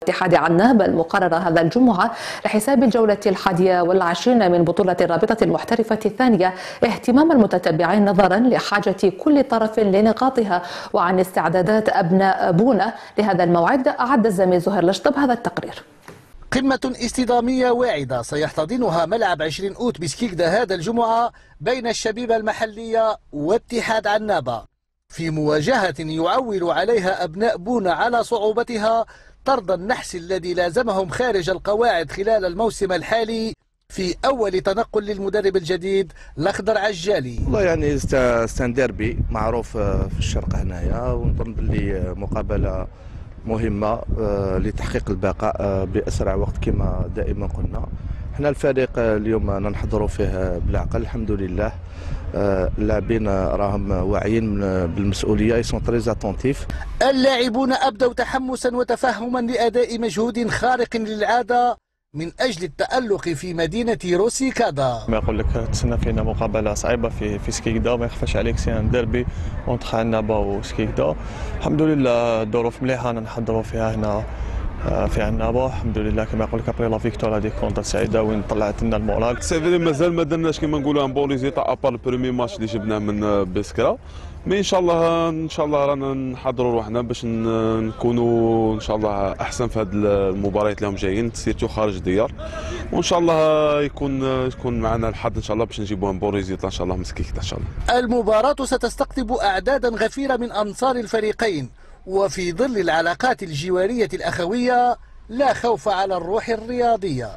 اتحاد عناب المقررة هذا الجمعة لحساب الجولة 21 من بطولة الرابطة المحترفة الثانية، اهتمام المتتبعين نظرا لحاجة كل طرف لنقاطها وعن استعدادات أبناء بونة لهذا الموعد. أعد الزميل زهير لشطب هذا التقرير. قمة اصطدامية واعدة سيحتضنها ملعب 20 أوت بسكيكدا هذا الجمعة بين الشبيبة المحلية واتحاد عنابة، في مواجهة يعول عليها أبناء بونة على صعوبتها طرد النحس الذي لازمهم خارج القواعد خلال الموسم الحالي في أول تنقل للمدرب الجديد الأخضر عجالي. والله يعني ستان ديربي معروف في الشرق هنايا، ونظن باللي مقابلة مهمة لتحقيق البقاء بأسرع وقت كما دائما قلنا. احنا الفريق اليوم ننحضروا فيه بالعقل الحمد لله. اللاعبين راهم واعيين بالمسؤولية، يسون تريز اتونتيف. اللاعبون أبدوا تحمسا وتفهما لأداء مجهود خارق للعادة من أجل التألق في مدينة روسيكادا. ما يقول لك تسنى فينا مقابلة صعيبة في سكيكدا، ما يخفاش عليك سي ان ديربي اونتخ عنابة وسكيكدا. الحمد لله الظروف مليحة نحضروا فيها هنا في عنابة الحمد لله. كما يقول لك ابري لا فيكتور هذيك كونتر سعيدة وين طلعت لنا المورال. سي مازال ما درناش كما نقولوا ان بون ريزيتا ابار البروميي ماتش اللي جبناه من بسكرة، مي ان شاء الله رانا نحضروا روحنا باش نكونوا ان شاء الله احسن في هذه المباريات اللي هم جايين سيرتو خارج الديار، وان شاء الله يكون معنا الحظ ان شاء الله باش نجيبوا ان بون ريزيتا ان شاء الله من سكيكدا ان شاء الله. المباراة ستستقطب اعدادا غفيرة من انصار الفريقين، وفي ظل العلاقات الجوارية الأخوية لا خوف على الروح الرياضية.